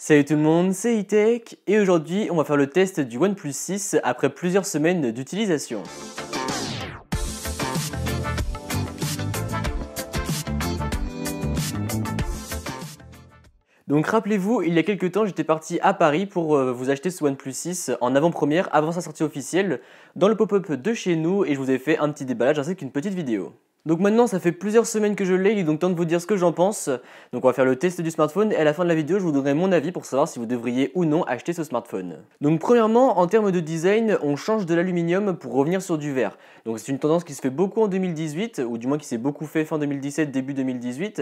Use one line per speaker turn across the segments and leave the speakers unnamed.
Salut tout le monde, c'est E-Tech et aujourd'hui on va faire le test du OnePlus 6 après plusieurs semaines d'utilisation. Donc rappelez-vous, il y a quelques temps j'étais parti à Paris pour vous acheter ce OnePlus 6 en avant-première avant sa sortie officielle dans le pop-up de chez nous et je vous ai fait un petit déballage ainsi qu'une petite vidéo. Donc maintenant ça fait plusieurs semaines que je l'ai, il est donc temps de vous dire ce que j'en pense. Donc on va faire le test du smartphone et à la fin de la vidéo je vous donnerai mon avis pour savoir si vous devriez ou non acheter ce smartphone. Donc premièrement en termes de design on change de l'aluminium pour revenir sur du verre. Donc c'est une tendance qui se fait beaucoup en 2018 ou du moins qui s'est beaucoup fait fin 2017 début 2018.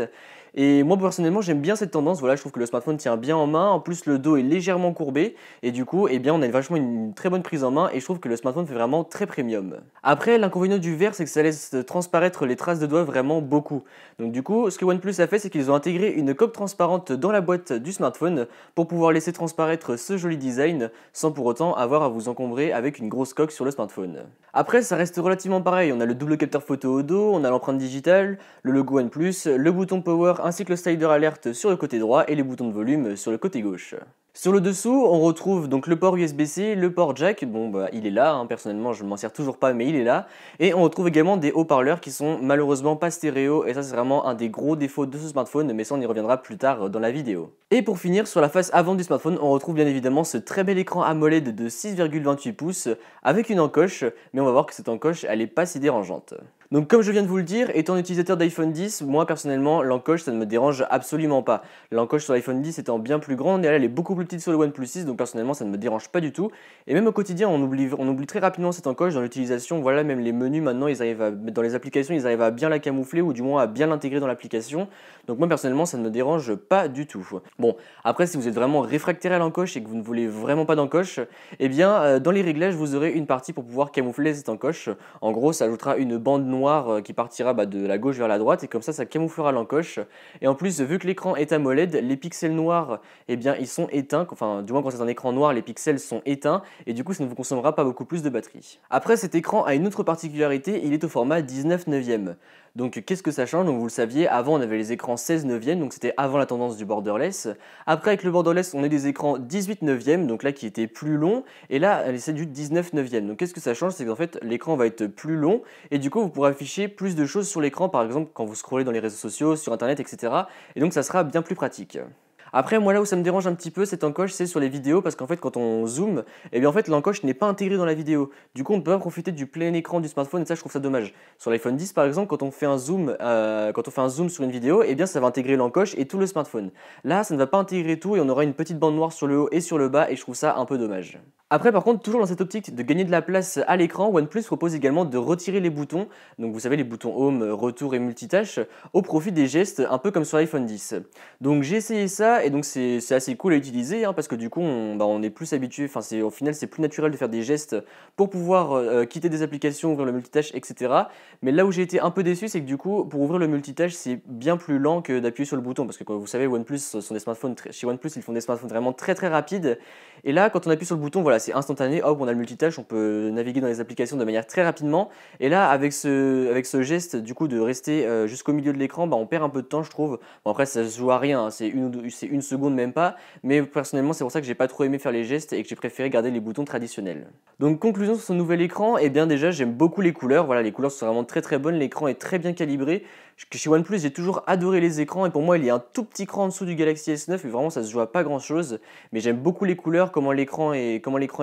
Et moi personnellement j'aime bien cette tendance, voilà, je trouve que le smartphone tient bien en main, en plus le dos est légèrement courbé et du coup eh bien, on a vachement une très bonne prise en main et je trouve que le smartphone fait vraiment très premium. Après l'inconvénient du verre c'est que ça laisse transparaître les traces de doigts vraiment beaucoup. Donc du coup ce que OnePlus a fait c'est qu'ils ont intégré une coque transparente dans la boîte du smartphone pour pouvoir laisser transparaître ce joli design sans pour autant avoir à vous encombrer avec une grosse coque sur le smartphone. Après ça reste relativement pareil, on a le double capteur photo au dos, on a l'empreinte digitale, le logo OnePlus, le bouton power ainsi que le slider alerte sur le côté droit et les boutons de volume sur le côté gauche. Sur le dessous, on retrouve donc le port USB-C, le port jack, bon bah il est là, personnellement je m'en sers toujours pas mais il est là, et on retrouve également des haut-parleurs qui sont malheureusement pas stéréo et ça c'est vraiment un des gros défauts de ce smartphone mais ça on y reviendra plus tard dans la vidéo. Et pour finir, sur la face avant du smartphone, on retrouve bien évidemment ce très bel écran AMOLED de 6,28 pouces avec une encoche, mais on va voir que cette encoche elle est pas si dérangeante. Donc comme je viens de vous le dire, étant utilisateur d'iPhone 10, moi personnellement l'encoche ça ne me dérange absolument pas. L'encoche sur l'iPhone 10 étant bien plus grande et elle est beaucoup plus petite sur le OnePlus 6 donc personnellement ça ne me dérange pas du tout. Et même au quotidien on oublie très rapidement cette encoche dans l'utilisation, voilà même les menus maintenant dans les applications ils arrivent à bien la camoufler ou du moins à bien l'intégrer dans l'application. Donc moi personnellement ça ne me dérange pas du tout. Bon après si vous êtes vraiment réfractaire à l'encoche et que vous ne voulez vraiment pas d'encoche, eh bien dans les réglages vous aurez une partie pour pouvoir camoufler cette encoche. En gros ça ajoutera une bande noire qui partira de la gauche vers la droite et comme ça camouflera l'encoche. Et en plus vu que l'écran est AMOLED, les pixels noirs eh bien ils sont éteints, enfin du moins quand c'est un écran noir les pixels sont éteints et du coup ça ne vous consommera pas beaucoup plus de batterie. Après cet écran a une autre particularité, il est au format 19 neuvième. Donc qu'est-ce que ça change? Donc vous le saviez, avant on avait les écrans 16 neuvième, donc c'était avant la tendance du borderless. Après avec le borderless on a des écrans 18 neuvième, donc là qui étaient plus longs, et là c'est du 19 neuvième. Donc qu'est-ce que ça change? C'est qu'en fait l'écran va être plus long et du coup vous pourrez afficher plus de choses sur l'écran, par exemple quand vous scrollez dans les réseaux sociaux, sur internet, etc. Et donc ça sera bien plus pratique. Après moi là où ça me dérange un petit peu cette encoche c'est sur les vidéos parce qu'en fait quand on zoome et bien en fait l'encoche n'est pas intégrée dans la vidéo. Du coup on ne peut pas profiter du plein écran du smartphone et ça je trouve ça dommage. Sur l'iPhone 10 par exemple quand on fait un zoom sur une vidéo et bien ça va intégrer l'encoche et tout le smartphone. Là ça ne va pas intégrer tout et on aura une petite bande noire sur le haut et sur le bas et je trouve ça un peu dommage. Après par contre toujours dans cette optique de gagner de la place à l'écran, OnePlus propose également de retirer les boutons, donc vous savez les boutons Home, Retour et Multitâche, au profit des gestes un peu comme sur l'iPhone 10. Donc j'ai essayé ça et donc c'est assez cool à utiliser parce que du coup on est plus habitué, au final c'est plus naturel de faire des gestes pour pouvoir quitter des applications, ouvrir le multitâche, etc. Mais là où j'ai été un peu déçu c'est que du coup pour ouvrir le multitâche c'est bien plus lent que d'appuyer sur le bouton parce que comme vous savez OnePlus sont des smartphones, chez OnePlus ils font des smartphones vraiment très très rapides et là quand on appuie sur le bouton voilà c'est instantané, hop on a le multitâche, on peut naviguer dans les applications de manière très rapidement et là avec ce geste du coup de rester jusqu'au milieu de l'écran on perd un peu de temps je trouve. Bon après ça se joue à rien, c'est une seconde même pas, mais personnellement c'est pour ça que j'ai pas trop aimé faire les gestes et que j'ai préféré garder les boutons traditionnels. Donc conclusion sur ce nouvel écran, et bien déjà j'aime beaucoup les couleurs, voilà les couleurs sont vraiment très très bonnes, l'écran est très bien calibré. Chez OnePlus j'ai toujours adoré les écrans et pour moi il y a un tout petit cran en dessous du Galaxy S9 mais vraiment ça se joue à pas grand chose, mais j'aime beaucoup les couleurs, comment l'écran est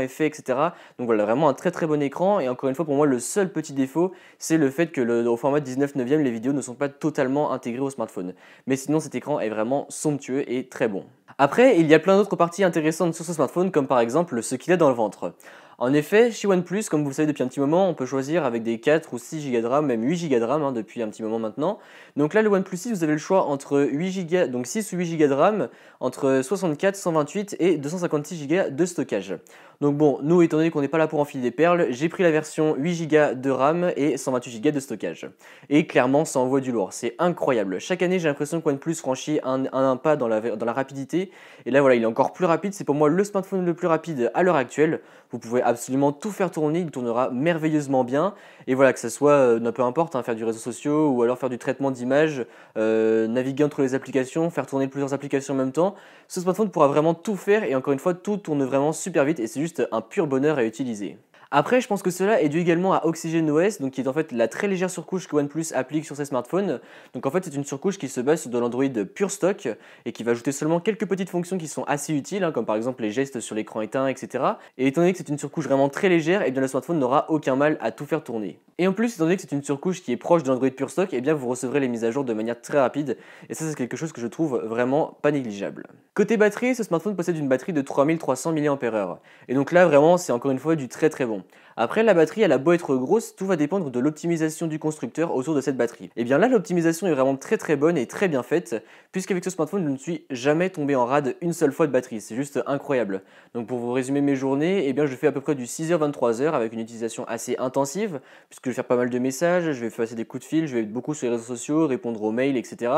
fait, etc. Donc voilà vraiment un très très bon écran et encore une fois pour moi le seul petit défaut c'est le fait que au format 19 neuvième les vidéos ne sont pas totalement intégrées au smartphone. Mais sinon cet écran est vraiment somptueux et très bon. Après, il y a plein d'autres parties intéressantes sur ce smartphone, comme par exemple ce qu'il a dans le ventre. En effet, chez OnePlus, comme vous le savez depuis un petit moment, on peut choisir avec des 4 ou 6 Go de RAM, même 8 Go de RAM depuis un petit moment maintenant. Donc là, le OnePlus 6, vous avez le choix entre 8 Go, donc 6 ou 8 Go de RAM, entre 64, 128 et 256 Go de stockage. Donc bon, nous, étant donné qu'on n'est pas là pour enfiler des perles, j'ai pris la version 8 Go de RAM et 128 Go de stockage. Et clairement, ça envoie du lourd, c'est incroyable. Chaque année, j'ai l'impression que OnePlus franchit un pas dans la rapidité. Et là, voilà, il est encore plus rapide, c'est pour moi le smartphone le plus rapide à l'heure actuelle. Vous pouvez absolument tout faire tourner, il tournera merveilleusement bien. Et voilà, que ce soit, peu importe, hein, faire du réseau social ou alors faire du traitement d'image, naviguer entre les applications, faire tourner plusieurs applications en même temps. Ce smartphone pourra vraiment tout faire et encore une fois, tout tourne vraiment super vite et c'est juste un pur bonheur à utiliser. Après, je pense que cela est dû également à OxygenOS, donc qui est en fait la très légère surcouche que OnePlus applique sur ses smartphones. Donc en fait, c'est une surcouche qui se base sur de l'Android pur stock et qui va ajouter seulement quelques petites fonctions qui sont assez utiles, hein, comme par exemple les gestes sur l'écran éteint, etc. Et étant donné que c'est une surcouche vraiment très légère, et bien le smartphone n'aura aucun mal à tout faire tourner. Et en plus, étant donné que c'est une surcouche qui est proche de l'Android pur stock, et bien vous recevrez les mises à jour de manière très rapide. Et ça, c'est quelque chose que je trouve vraiment pas négligeable. Côté batterie, ce smartphone possède une batterie de 3300 mAh. Et donc là, vraiment, c'est encore une fois du très très bon. Après, la batterie, elle a beau être grosse, tout va dépendre de l'optimisation du constructeur autour de cette batterie. Et bien là, l'optimisation est vraiment très très bonne et très bien faite, puisqu'avec ce smartphone, je ne suis jamais tombé en rade une seule fois de batterie. C'est juste incroyable. Donc pour vous résumer mes journées, eh bien je fais à peu près du 6h-23h avec une utilisation assez intensive, puisque je vais faire pas mal de messages, je vais passer des coups de fil, je vais être beaucoup sur les réseaux sociaux, répondre aux mails, etc.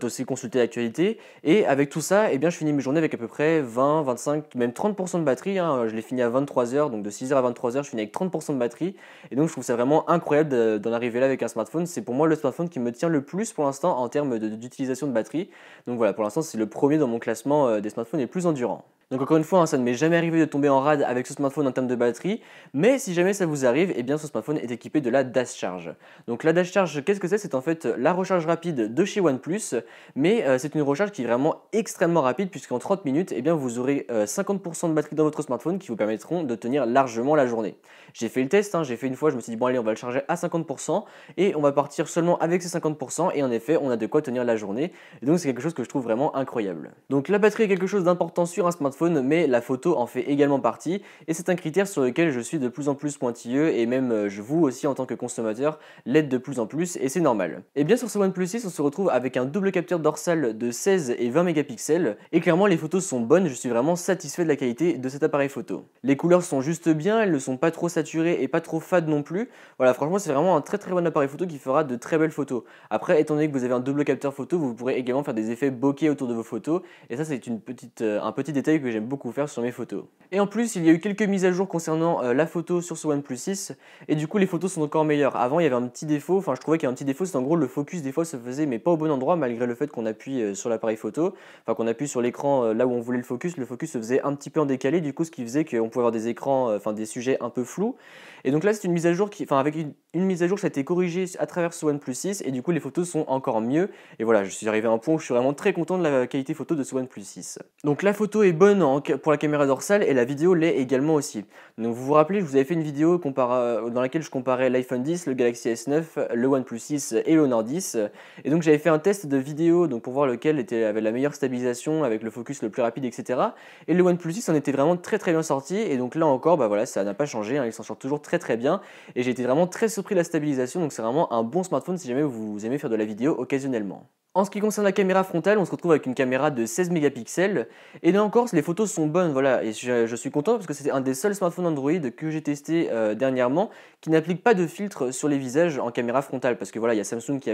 Aussi consulter l'actualité. Et avec tout ça, eh bien, je finis mes journées avec à peu près 20, 25, même 30% de batterie. Hein. Je l'ai fini à 23h, donc de 6h à 23h, je finis avec 30% de batterie. Et donc je trouve ça vraiment incroyable d'en arriver là avec un smartphone. C'est pour moi le smartphone qui me tient le plus pour l'instant en termes d'utilisation de batterie. Donc voilà, pour l'instant c'est le premier dans mon classement des smartphones les plus endurants. Donc encore une fois, hein, ça ne m'est jamais arrivé de tomber en rade avec ce smartphone en termes de batterie, mais si jamais ça vous arrive, eh bien ce smartphone est équipé de la Dash Charge. Donc la Dash Charge, qu'est-ce que c'est? C'est en fait la recharge rapide de chez OnePlus, mais c'est une recharge qui est vraiment extrêmement rapide puisqu'en 30 minutes, eh bien, vous aurez 50% de batterie dans votre smartphone qui vous permettront de tenir largement la journée. J'ai fait le test, hein, j'ai fait une fois, je me suis dit bon allez on va le charger à 50% et on va partir seulement avec ces 50% et en effet on a de quoi tenir la journée et donc c'est quelque chose que je trouve vraiment incroyable. Donc la batterie est quelque chose d'important sur un smartphone mais la photo en fait également partie et c'est un critère sur lequel je suis de plus en plus pointilleux et même vous aussi en tant que consommateur l'aide de plus en plus et c'est normal. Et bien sur ce OnePlus 6 on se retrouve avec un double capteur dorsal de 16 et 20 mégapixels et clairement les photos sont bonnes, je suis vraiment satisfait de la qualité de cet appareil photo. Les couleurs sont juste bien, elles ne sont pas trop saturées et pas trop fades non plus. Voilà, franchement c'est vraiment un très très bon appareil photo qui fera de très belles photos. Après étant donné que vous avez un double capteur photo, vous pourrez également faire des effets bokeh autour de vos photos et ça c'est un petit détail que j'aime beaucoup faire sur mes photos. Et en plus il y a eu quelques mises à jour concernant la photo sur ce OnePlus 6 et du coup les photos sont encore meilleures. Avant il y avait un petit défaut, enfin je trouvais qu'il y a un petit défaut, c'est en gros le focus des fois se faisait mais pas au bon endroit malgré le fait qu'on appuie sur l'appareil photo, enfin qu'on appuie sur l'écran là où on voulait le focus se faisait un petit peu en décalé du coup ce qui faisait qu'on pouvait avoir des écrans, des sujets un peu flous. Et donc là c'est une mise à jour avec une mise à jour ça a été corrigée à travers ce OnePlus 6 et du coup les photos sont encore mieux et voilà je suis arrivé à un point où je suis vraiment très content de la qualité photo de ce OnePlus 6. Donc la photo est bonne pour la caméra dorsale et la vidéo l'est également aussi. Donc vous vous rappelez je vous avais fait une vidéo dans laquelle je comparais l'iPhone 10, le Galaxy S9, le OnePlus 6 et le Honor 10 et donc j'avais fait un test de vidéo donc pour voir lequel avait la meilleure stabilisation avec le focus le plus rapide etc. Et le OnePlus 6 en était vraiment très très bien sorti et donc là encore bah voilà ça n'a pas changé, hein, il s'en sort toujours très bien et j'ai été vraiment très surpris de la stabilisation donc c'est vraiment un bon smartphone si jamais vous aimez faire de la vidéo occasionnellement. En ce qui concerne la caméra frontale, on se retrouve avec une caméra de 16 mégapixels et là encore les photos sont bonnes voilà et je suis content parce que c'était un des seuls smartphones Android que j'ai testé dernièrement qui n'applique pas de filtre sur les visages en caméra frontale parce que voilà il y a Samsung qui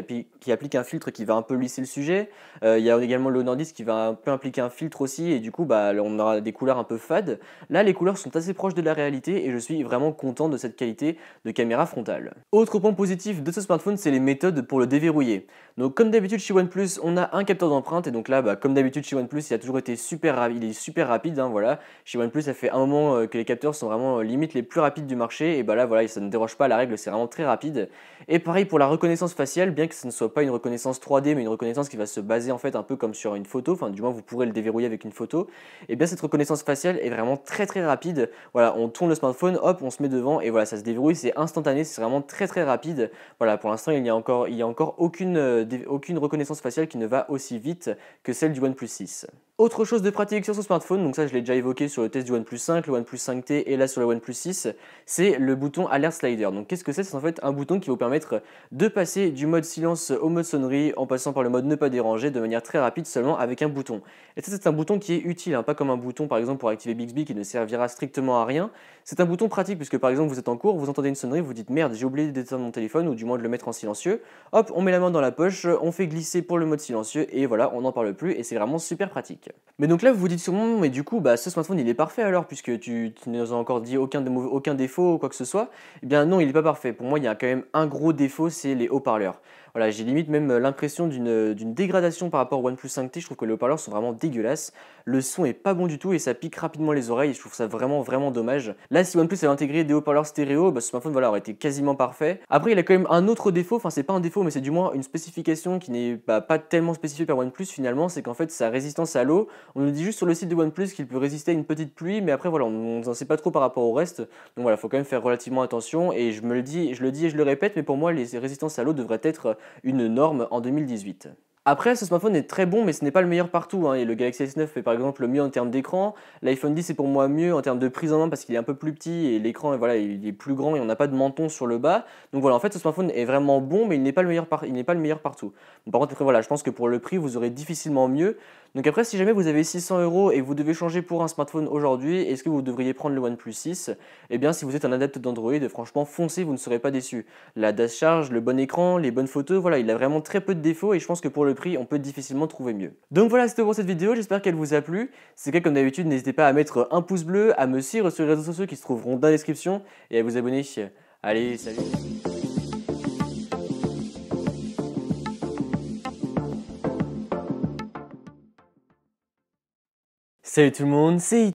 applique un filtre qui va un peu lisser le sujet, il y a également le Honor 10 qui va un peu impliquer un filtre aussi et du coup bah on aura des couleurs un peu fades. Là les couleurs sont assez proches de la réalité et je suis vraiment content de cette qualité de caméra frontale. Autre point positif de ce smartphone c'est les méthodes pour le déverrouiller. Donc comme d'habitude chez OnePlus on a un capteur d'empreinte et donc là bah, comme d'habitude chez OnePlus il a toujours été super rapide hein, voilà. Chez OnePlus ça fait un moment que les capteurs sont vraiment limite les plus rapides du marché et bah là voilà ça ne déroge pas à la règle, c'est vraiment très rapide. Et pareil pour la reconnaissance faciale, bien que ce ne soit pas une reconnaissance 3D mais une reconnaissance qui va se baser en fait un peu comme sur une photo, enfin du moins vous pourrez le déverrouiller avec une photo, et bien cette reconnaissance faciale est vraiment très rapide. Voilà, on tourne le smartphone, hop, on se met devant et voilà, ça se déverrouille, c'est instantané, c'est vraiment très rapide. Voilà, pour l'instant il y a encore aucune reconnaissance faciale qui ne va aussi vite que celle du OnePlus 6. Autre chose de pratique sur ce smartphone, donc ça je l'ai déjà évoqué sur le test du OnePlus 5, le OnePlus 5T et là sur le OnePlus 6, c'est le bouton Alert Slider. Donc qu'est-ce que c'est? C'est en fait un bouton qui vous permet permettre de passer du mode silence au mode sonnerie en passant par le mode ne pas déranger de manière très rapide seulement avec un bouton. Et ça c'est un bouton qui est utile, hein, pas comme un bouton par exemple pour activer Bixby qui ne servira strictement à rien. C'est un bouton pratique puisque par exemple vous êtes en cours, vous entendez une sonnerie, vous dites merde j'ai oublié d'éteindre mon téléphone ou du moins de le mettre en silencieux. Hop, on met la main dans la poche, on fait glisser pour le mode silencieux et voilà, on n'en parle plus et c'est vraiment super pratique. Mais donc là vous vous dites sûrement mais du coup ce smartphone il est parfait alors puisque tu ne nous as encore dit aucun défaut ou quoi que ce soit. Eh bien non, il n'est pas parfait. Pour moi il y a quand même un gros défaut, c'est les haut-parleurs. Voilà, j'ai limite même l'impression d'une dégradation par rapport au OnePlus 5T. Je trouve que les haut-parleurs sont vraiment dégueulasses. Le son est pas bon du tout et ça pique rapidement les oreilles. Je trouve ça vraiment dommage. Là, si OnePlus avait intégré des haut-parleurs stéréo, ce smartphone voilà, aurait été quasiment parfait. Après, il a quand même un autre défaut. Enfin, c'est pas un défaut, mais c'est du moins une spécification qui n'est pas tellement spécifiée par OnePlus finalement. C'est qu'en fait, sa résistance à l'eau, on nous dit juste sur le site de OnePlus qu'il peut résister à une petite pluie, mais après voilà, on n'en sait pas trop par rapport au reste. Donc voilà, faut quand même faire relativement attention. Et je le dis et je le répète, mais pour moi, les résistances à l'eau devraient être une norme en 2018. Après, ce smartphone est très bon, mais ce n'est pas le meilleur partout, hein. Et le Galaxy S9 est par exemple le mieux en termes d'écran. L'iPhone 10 est pour moi mieux en termes de prise en main parce qu'il est un peu plus petit et l'écran voilà, il est plus grand et on n'a pas de menton sur le bas. Donc voilà, en fait, ce smartphone est vraiment bon, mais il n'est pas le meilleur partout. Bon, par contre, après, voilà, je pense que pour le prix, vous aurez difficilement mieux. Donc après, si jamais vous avez 600 € et que vous devez changer pour un smartphone aujourd'hui, est-ce que vous devriez prendre le OnePlus 6? Eh bien, si vous êtes un adepte d'Android, franchement, foncez, vous ne serez pas déçu. La dash charge, le bon écran, les bonnes photos, voilà, il a vraiment très peu de défauts et je pense que pour le prix, on peut difficilement trouver mieux. Donc voilà, c'était pour cette vidéo, j'espère qu'elle vous a plu. Si c'est le cas, comme d'habitude, n'hésitez pas à mettre un pouce bleu, à me suivre sur les réseaux sociaux qui se trouveront dans la description et à vous abonner. Allez, salut! Salut tout le monde, c'est